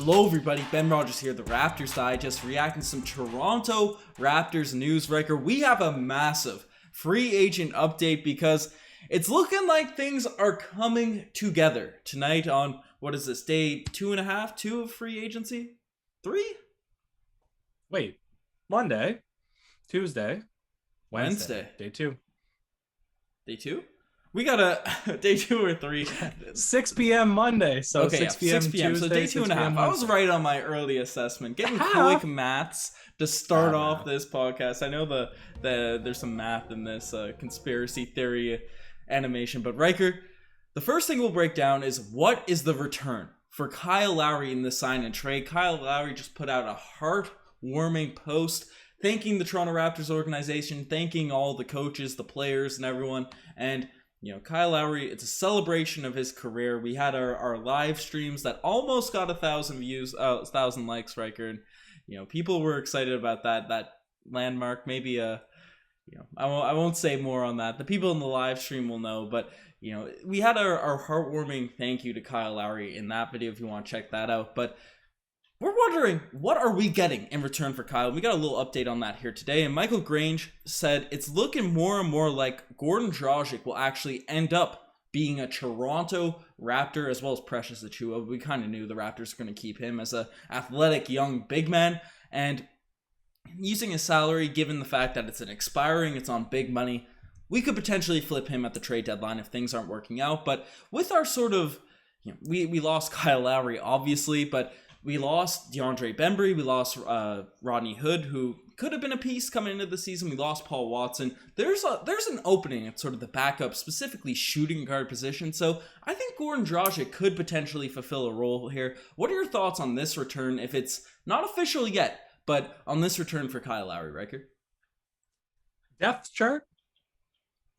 Hello everybody, Ben Rogers here, the Raptors side, just reacting to some Toronto Raptors news. Riker, we have a massive free agent update because it's looking like things are coming together tonight on, what is this, day 2.5 of free agency? 3? Wait, Monday, Tuesday, Wednesday. Day 2. Day 2? We got a day 2 or 3. 6 p.m. Monday, so okay, 6 p.m. 6 p.m. Tuesday, so day 2.5. I was right on my early assessment. Getting quick maths to start off this podcast. I know there's some math in this conspiracy theory animation, but Riker, the first thing we'll break down is what is the return for Kyle Lowry in the sign and trade. Kyle Lowry just put out a heartwarming post thanking the Toronto Raptors organization, thanking all the coaches, the players, and everyone. And you know, Kyle Lowry, it's a celebration of his career. We had our live streams that almost got 1,000 views, 1,000 likes, Riker. And, you know, people were excited about that landmark. Maybe I won't say more on that. The people in the live stream will know, but you know, we had our heartwarming thank you to Kyle Lowry in that video if you want to check that out. But we're wondering, what are we getting in return for Kyle? We got a little update on that here today. And Michael Grange said it's looking more and more like Goran Dragic will actually end up being a Toronto Raptor, as well as Precious Achiuwa. We kind of knew the Raptors were going to keep him as a athletic young big man. And using his salary, given the fact that it's it's on big money, we could potentially flip him at the trade deadline if things aren't working out. But with our sort of, you know, we lost Kyle Lowry, obviously, but we lost DeAndre Bembry. We lost Rodney Hood, who could have been a piece coming into the season. We lost Paul Watson. There's an opening at sort of the backup, specifically shooting guard position. So I think Goran Dragic could potentially fulfill a role here. What are your thoughts on this return, if it's not official yet, but on this return for Kyle Lowry, Riker? Depth chart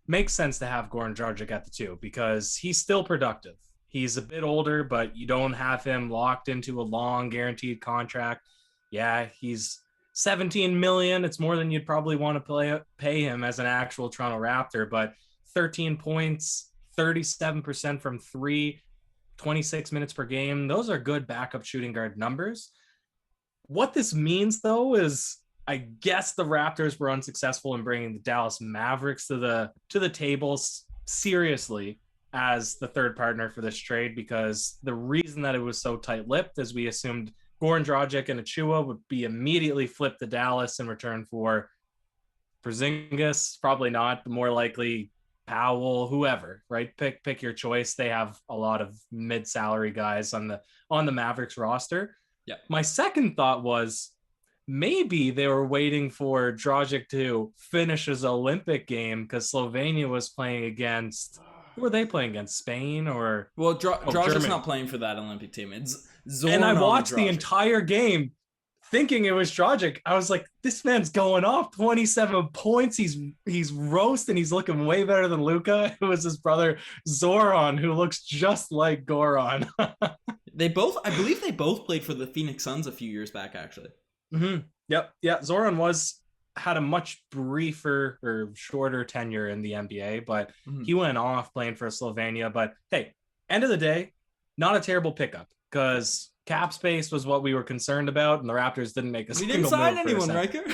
makes sense to have Goran Dragic at the 2 because he's still productive. He's a bit older, but you don't have him locked into a long guaranteed contract. Yeah, he's $17 million. It's more than you'd probably want to pay him as an actual Toronto Raptor, but 13 points, 37% from 3, 26 minutes per game. Those are good backup shooting guard numbers. What this means, though, is I guess the Raptors were unsuccessful in bringing the Dallas Mavericks to the table seriously as the third partner for this trade, because the reason that it was so tight-lipped is we assumed Goran Dragic and Achiuwa would be immediately flipped to Dallas in return for Porzingis, probably not, but more likely Powell, whoever, right? Pick your choice. They have a lot of mid-salary guys on the Mavericks roster. Yeah. My second thought was maybe they were waiting for Dragic to finish his Olympic game because Slovenia was playing against. Who were they playing against? Spain or? Well, Dragic's not playing for that Olympic team. It's Zoran. And I watched the entire game thinking it was Dragic. I was like, this man's going off 27 points. He's roasting. He's looking way better than Luka. It was his brother Zoran, who looks just like Goran. I believe they both played for the Phoenix Suns a few years back, actually. Mm-hmm. Yep. Yeah. Zoran had a much briefer or shorter tenure in the NBA, but he went off playing for Slovenia. But hey, end of the day, not a terrible pickup because cap space was what we were concerned about, and the Raptors didn't make a single move. We didn't sign anyone, Riker.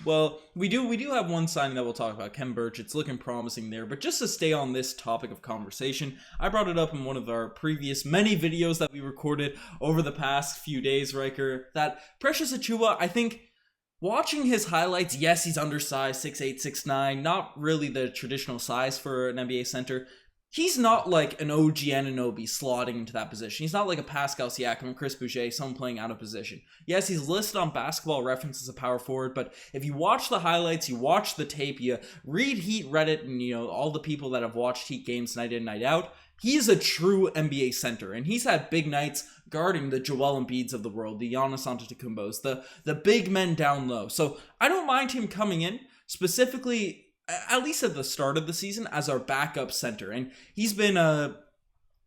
Well, we do have one signing that we'll talk about, Ken Birch. It's looking promising there. But just to stay on this topic of conversation, I brought it up in one of our previous many videos that we recorded over the past few days, Riker, that Precious Achiuwa, I think, watching his highlights, yes, he's undersized, 6'8", 6'9", not really the traditional size for an NBA center. He's not like an OG Anunoby slotting into that position. He's not like a Pascal Siakam and Chris Boucher, someone playing out of position. Yes, he's listed on Basketball Reference as a power forward, but if you watch the highlights, you watch the tape, you read Heat Reddit, and you know all the people that have watched Heat games night in, night out, he is a true NBA center, and he's had big nights guarding the Joel Embiids of the world, the Giannis Antetokounmpos, the big men down low. So I don't mind him coming in, specifically at least at the start of the season, as our backup center. And he's been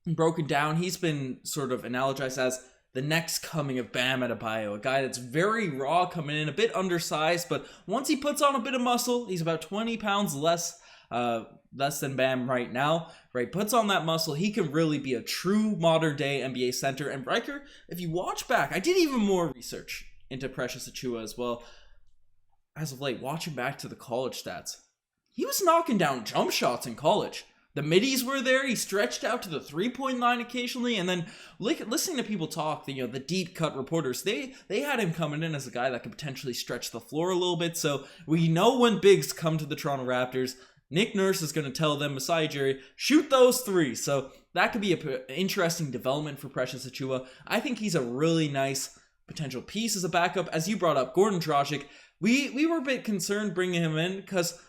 broken down. He's been sort of analogized as the next coming of Bam Adebayo, a guy that's very raw coming in, a bit undersized, but once he puts on a bit of muscle, he's about 20 pounds less less than Bam right now, right? Puts on that muscle. He can really be a true modern day NBA center. And Ryker, if you watch back, I did even more research into Precious Achiuwa as well. As of late, watching back to the college stats, he was knocking down jump shots in college. The middies were there. He stretched out to the 3-point line occasionally, and then listening to people talk, the deep cut reporters, they had him coming in as a guy that could potentially stretch the floor a little bit. So we know when bigs come to the Toronto Raptors, Nick Nurse is going to tell them, Masai Ujiri, shoot those threes. So that could be an interesting development for Precious Achiuwa. I think he's a really nice potential piece as a backup. As you brought up, Gordon Dragic, we were a bit concerned bringing him in because,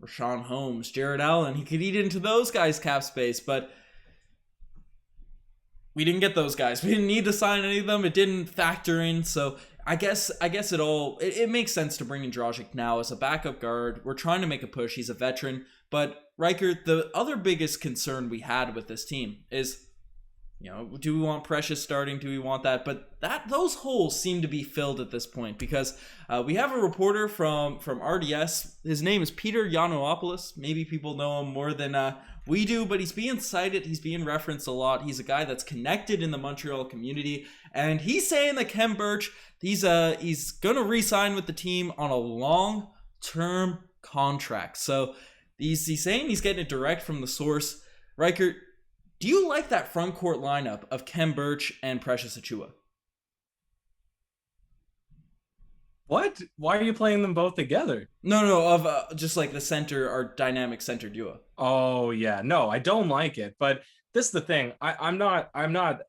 Rashawn Holmes, Jared Allen, he could eat into those guys' cap space, but we didn't get those guys. We didn't need to sign any of them. It didn't factor in, so I guess it makes sense to bring in Dragic now as a backup guard. We're trying to make a push. He's a veteran, but Ryker, the other biggest concern we had with this team is, do we want Precious starting? Do we want that? But those holes seem to be filled at this point because we have a reporter from RDS. His name is Peter Yiannopoulos. Maybe people know him more than we do, but he's being cited. He's being referenced a lot. He's a guy that's connected in the Montreal community, and he's saying that Khem Birch, he's gonna re-sign with the team on a long-term contract. So he's saying he's getting it direct from the source. Ryker, do you like that front court lineup of Khem Birch and Precious Achiuwa? What? Why are you playing them both together? No, of just like the center, our dynamic center duo. Oh yeah, no, I don't like it. But this is the thing. I'm not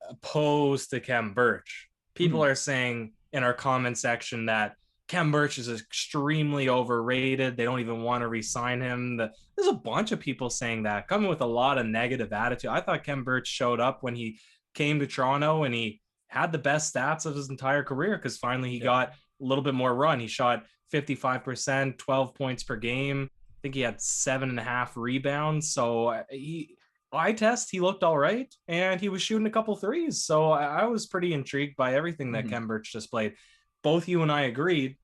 opposed to Khem Birch. People are saying in our comment section that Khem Birch is extremely overrated. They don't even want to re-sign him. There's a bunch of people saying that, coming with a lot of negative attitude. I thought Khem Birch showed up when he came to Toronto and he had the best stats of his entire career because finally he got a little bit more run. He shot 55%, 12 points per game. I think he had 7.5 rebounds. So he looked all right, and he was shooting a couple threes. So I was pretty intrigued by everything that Khem Birch displayed. Both you and I agreed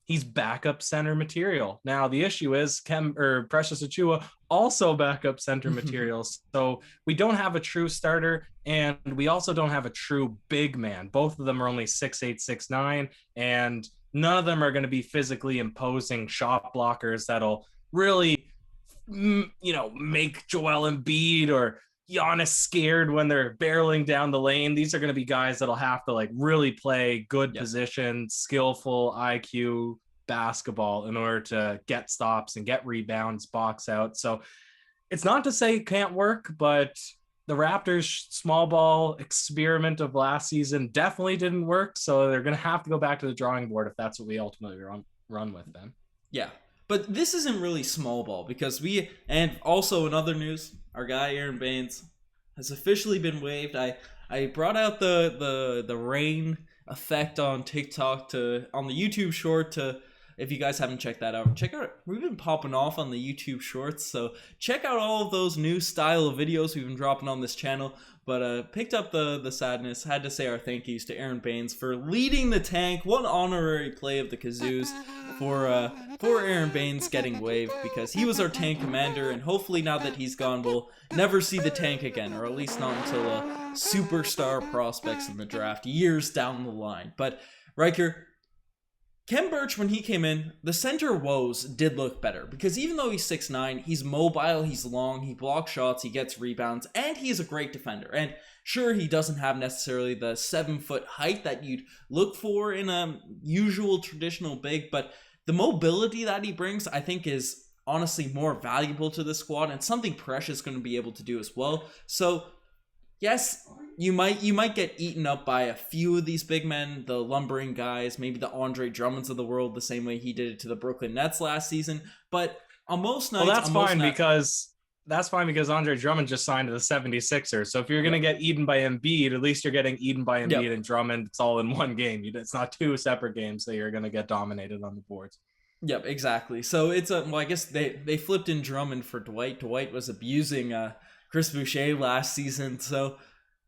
he's backup center material. Now the issue is Precious Achiuwa also backup center material. So we don't have a true starter, and we also don't have a true big man. Both of them are only 6'8", 6'9", and none of them are going to be physically imposing shot blockers that'll really, make Joel Embiid or Giannis scared when they're barreling down the lane. These are going to be guys that'll have to really play good position, skillful IQ basketball in order to get stops and get rebounds, box out. So it's not to say it can't work, but the Raptors small ball experiment of last season definitely didn't work. So they're going to have to go back to the drawing board if that's what we ultimately run with then. Yeah. But this isn't really small ball because and also in other news, our guy Aaron Baines has officially been waived. I brought out the rain effect on TikTok on the YouTube short to, if you guys haven't checked that out, we've been popping off on the YouTube shorts, so check out all of those new style of videos we've been dropping on this channel. But picked up the sadness, had to say our thank yous to Aaron Baines for leading the tank. One honorary play of the Kazoos for Aaron Baines getting waived because he was our tank commander, and hopefully now that he's gone, we'll never see the tank again, or at least not until superstar prospects in the draft years down the line. But Ryker, Khem Birch, when he came in, the center woes did look better because even though he's 6'9", he's mobile, he's long, he blocks shots, he gets rebounds, and he is a great defender. And sure, he doesn't have necessarily the 7-foot height that you'd look for in a usual traditional big, but the mobility that he brings, I think, is honestly more valuable to the squad and something Precious is going to be able to do as well. So yes, you might get eaten up by a few of these big men, the lumbering guys, maybe the Andre Drummonds of the world, the same way he did it to the Brooklyn Nets last season. But on most nights, that's fine because Andre Drummond just signed to the 76ers. So if you're going to get eaten by Embiid, at least you're getting eaten by Embiid and Drummond. It's all in one game. It's not two separate games that you're going to get dominated on the boards. Yep, exactly. So it's I guess they flipped in Drummond for Dwight. Dwight was abusing Chris Boucher last season. So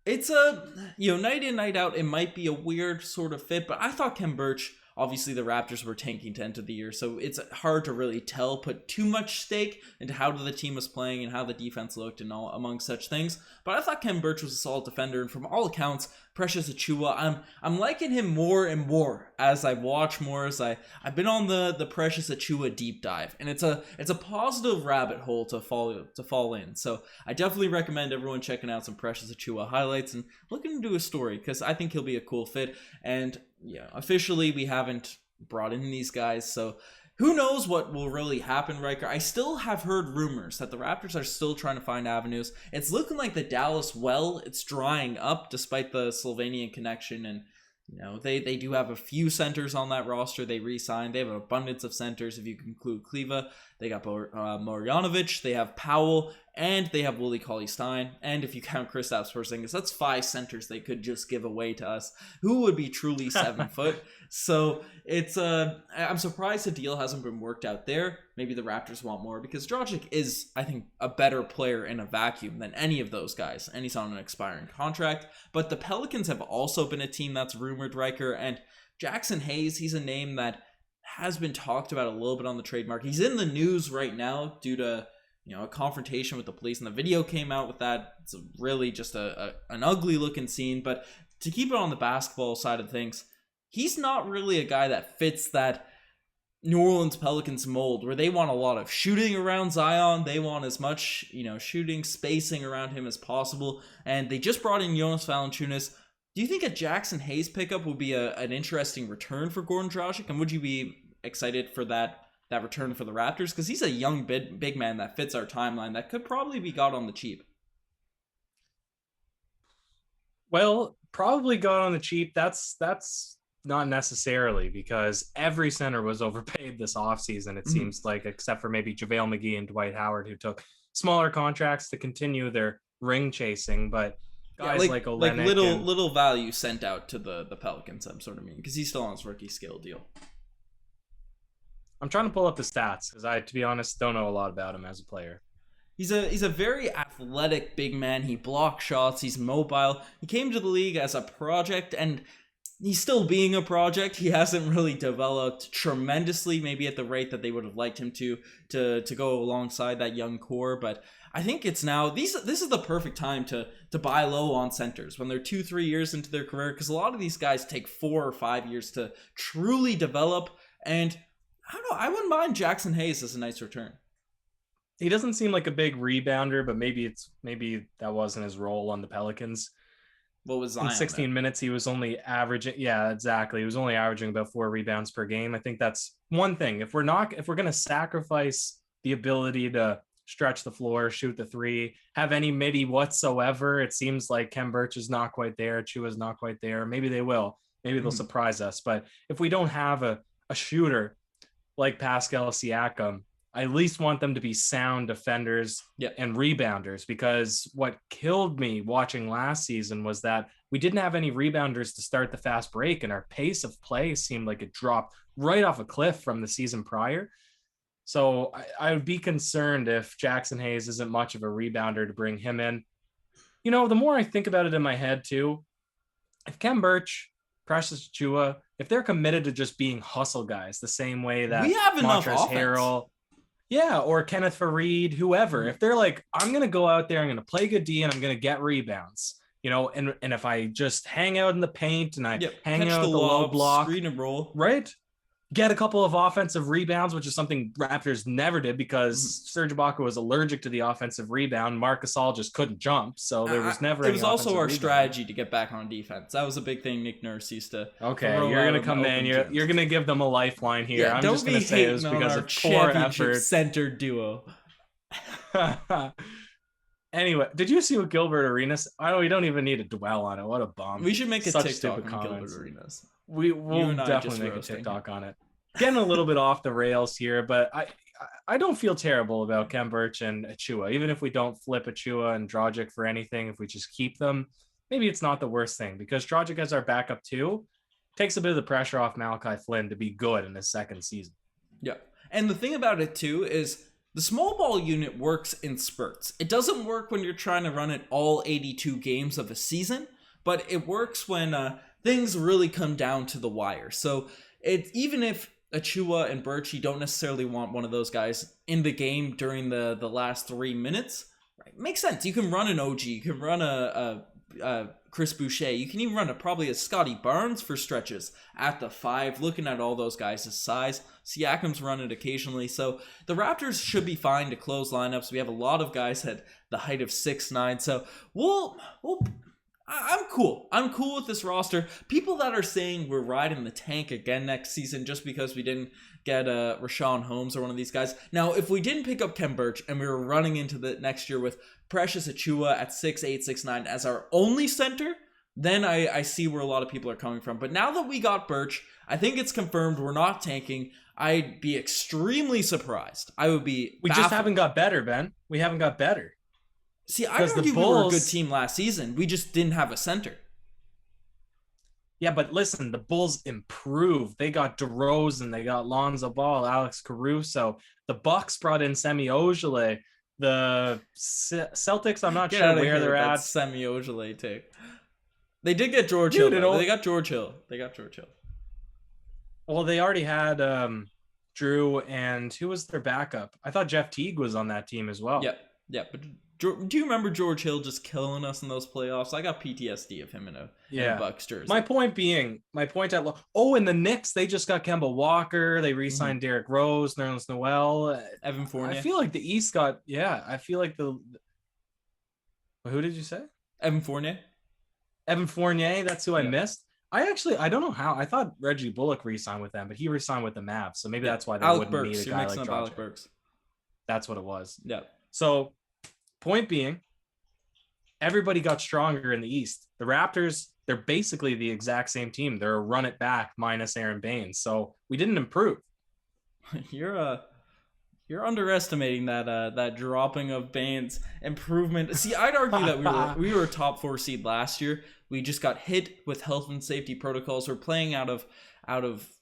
it's night in, night out, it might be a weird sort of fit, but I thought Khem Birch Obviously, the Raptors were tanking to enter the year, so it's hard to really put too much stake into how the team was playing and how the defense looked and all among such things. But I thought Ken Birch was a solid defender, and from all accounts, Precious Achiuwa, I'm liking him more and more as I watch more. As I've been on the Precious Achiuwa deep dive, and it's a positive rabbit hole to fall in. So I definitely recommend everyone checking out some Precious Achiuwa highlights and looking into his story, because I think he'll be a cool fit. And officially we haven't brought in these guys, so who knows what will really happen, Riker. I still have heard rumors that the Raptors are still trying to find avenues. It's looking like the Dallas well, it's drying up despite the Slovenian connection, and they do have a few centers on that roster they re-signed. They have an abundance of centers if you include Kleva. They got Marjanovic, they have Powell, and they have Willie Cauley-Stein. And if you count Kristaps Porzingis, that's 5 centers they could just give away to us, who would be truly 7 foot. So it's I'm surprised the deal hasn't been worked out there. Maybe the Raptors want more, because Dragic is, I think, a better player in a vacuum than any of those guys, and he's on an expiring contract. But the Pelicans have also been a team that's rumored, Riker, and Jackson Hayes, he's a name that has been talked about a little bit on the trade market. He's in the news right now due to a confrontation with the police, and the video came out with that. It's really just an ugly looking scene. But to keep it on the basketball side of things, he's not really a guy that fits that New Orleans Pelicans mold, where they want a lot of shooting around Zion. They want as much shooting spacing around him as possible, and they just brought in Jonas Valanciunas. Do you think a Jackson Hayes pickup would be an interesting return for Goran Dragic? And would you be excited for that return for the Raptors? Because he's a young big man that fits our timeline that could probably be got on the cheap. Well, probably got on the cheap. That's not necessarily, because every center was overpaid this offseason, it seems like, except for maybe JaVale McGee and Dwight Howard, who took smaller contracts to continue their ring chasing. But guys like Olynyk little value sent out to the Pelicans, I'm sort of mean, because he's still on his rookie scale deal. I'm trying to pull up the stats, because I, to be honest, don't know a lot about him as a player. He's a very athletic big man. He blocks shots. He's mobile. He came to the league as a project, and he's still being a project. He hasn't really developed tremendously, maybe at the rate that they would have liked him to go alongside that young core. But I think it's now, this is the perfect time to buy low on centers when they're 2-3 years into their career, because a lot of these guys take 4 or 5 years to truly develop. And I don't know, I wouldn't mind Jackson Hayes as a nice return. He doesn't seem like a big rebounder, but maybe that wasn't his role on the Pelicans. What was Zion? In 16 minutes, he was only averaging. Yeah, exactly. He was only averaging about 4 rebounds per game. I think that's one thing. If we're going to sacrifice the ability to stretch the floor, shoot the 3, have any midi whatsoever, it seems like Ken Birch is not quite there. Chua's not quite there. Maybe they will. Maybe they'll surprise us. But if we don't have a shooter like Pascal Siakam, I at least want them to be sound defenders and rebounders, because what killed me watching last season was that we didn't have any rebounders to start the fast break, and our pace of play seemed like it dropped right off a cliff from the season prior. So I would be concerned if Jackson Hayes isn't much of a rebounder to bring him in. The more I think about it in my head too, if Ken Birch, Precious Achiuwa, if they're committed to just being hustle guys the same way that we have enough offense. Harrell, or Kenneth Faried, whoever, if they're like, I'm going to go out there, I'm going to play good D, and I'm going to get rebounds, and if I just hang out in the paint and I hang out at the low block, screen and roll, right? Get a couple of offensive rebounds, which is something Raptors never did, because Serge Ibaka was allergic to the offensive rebound. Marc Gasol just couldn't jump, so there was never. It was also our strategy to get back on defense. That was a big thing Nick Nurse used to. Okay, you're gonna come in. You're gonna give them a lifeline here. I'm just gonna say it was because of poor effort. Center duo. Anyway, did you see what Gilbert Arenas? We don't even need to dwell on it. What a bum. We should make a TikTok on Gilbert Arenas. We'll definitely make a TikTok on it. Getting a little bit off the rails here, but I don't feel terrible about Ken Birch and Achiuwa. Even if we don't flip Achiuwa and Dragic for anything, if we just keep them, maybe it's not the worst thing, because Dragic as our backup too takes a bit of the pressure off Malachi Flynn to be good in his second season. Yeah, and the thing about it too is the small ball unit works in spurts. It doesn't work when you're trying to run it all 82 games of a season, but it works when things really come down to the wire. So it's even if Achua and Birch, you don't necessarily want one of those guys in the game during the last 3 minutes. Right? Makes sense. You can run an OG, you can run a Chris Boucher, you can even run probably a Scotty Barnes for stretches at the 5. Looking at all those guys' size, Siakam's run it occasionally, so the Raptors should be fine to close lineups. We have a lot of guys at the height of 6'9", so I'm cool. I'm cool with this roster. People that are saying we're riding the tank again next season just because we didn't get Rashawn Holmes or one of these guys. Now, if we didn't pick up Kem Birch and we were running into the next year with Precious Achua at 6'8", 6'9" as our only center, then I see where a lot of people are coming from. But now that we got Birch, I think it's confirmed we're not tanking. I'd be extremely surprised. I would be We just haven't got better, Ben. We haven't got better. See, I argue we were a good team last season. We just didn't have a center. Yeah, but listen, the Bulls improved. They got DeRozan, they got Lonzo Ball, Alex Caruso. The Bucks brought in Semi Ojeleye. The Celtics, I'm not sure where they're at. Semi Ojeleye take. They did get George Hill. They got George Hill. Well, they already had Drew, and who was their backup? I thought Jeff Teague was on that team as well. Yeah, but do you remember George Hill just killing us in those playoffs? I got PTSD of him in a Bucks jersey. My point and the Knicks, they just got Kemba Walker. They re-signed Derrick Rose, Nerlens Noel, Evan Fournier. I feel like the East got, I feel like who did you say? Evan Fournier, that's who I missed. I don't know how. I thought Reggie Bullock re-signed with them, but he re-signed with the Mavs, so maybe that's why they wouldn't need a guy like Dragic. That's what it was. Yeah. So, point being, everybody got stronger in the East. The Raptors, they're basically the exact same team. They're a run it back minus Aaron Baines. So we didn't improve. You're underestimating that dropping of Baines improvement. See, I'd argue that we were a top 4 seed last year. We just got hit with health and safety protocols. We're playing out of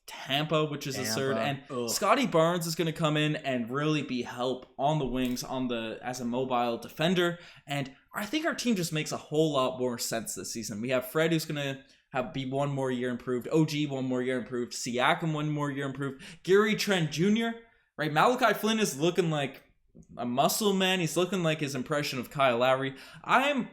Tampa, which is absurd. And Scotty Barnes is going to come in and really be help on the wings as a mobile defender. And I think our team just makes a whole lot more sense this season. We have Fred, who's going to be 1 more year improved. OG 1 more year improved. Siakam 1 more year improved. Gary Trent Jr. Right, Malachi Flynn is looking like a muscle man. He's looking like his impression of Kyle Lowry. I'm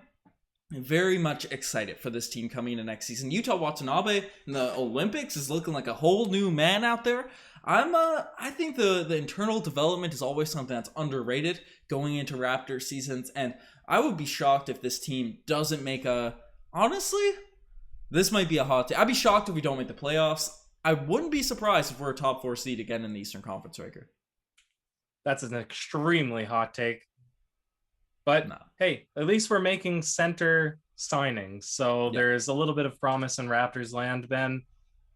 very much excited for this team coming into next season. Yuta Watanabe in the Olympics is looking like a whole new man out there. I think the internal development is always something that's underrated going into Raptor seasons, and I would be shocked if this team doesn't make honestly, this might be a hot take. I'd be shocked if we don't make the playoffs. I wouldn't be surprised if we're a top 4 seed again in the Eastern Conference, Ryker. That's an extremely hot take. But hey, at least we're making center signings. So there's a little bit of promise in Raptors land, Ben.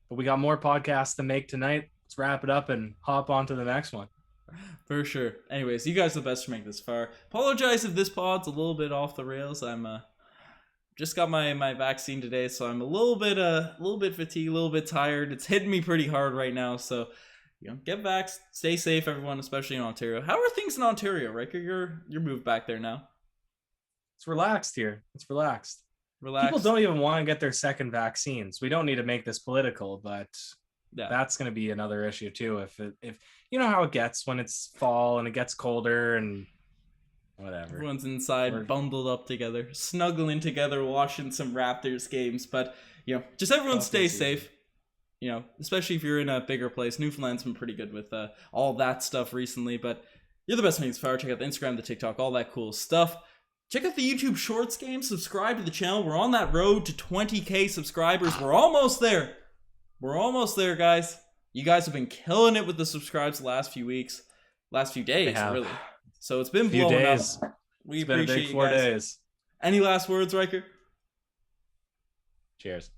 But we got more podcasts to make tonight. Let's wrap it up and hop on to the next one. For sure. Anyways, you guys are the best for making this far. Apologize if this pod's a little bit off the rails. I'm just got my vaccine today, so I'm a little bit fatigued, a little bit tired. It's hitting me pretty hard right now, so get vaxxed, stay safe, everyone, especially in Ontario. How are things in Ontario, Ryker? You're moved back there now. It's relaxed here. It's relaxed. People don't even want to get their second vaccines. We don't need to make this political, but that's going to be another issue too. If you know how it gets when it's fall and it gets colder and whatever. Everyone's inside, bundled up together, snuggling together, watching some Raptors games. But just everyone stay safe. Especially if you're in a bigger place. Newfoundland's been pretty good with all that stuff recently. But you're the best things far. Check out the Instagram, the TikTok, all that cool stuff. Check out the YouTube Shorts game. Subscribe to the channel. We're on that road to 20K subscribers. We're almost there. We're almost there, guys. You guys have been killing it with the subscribes the last few days, really. So it's been blowing up. We appreciate you guys. 4 days. Any last words, Ryker? Cheers.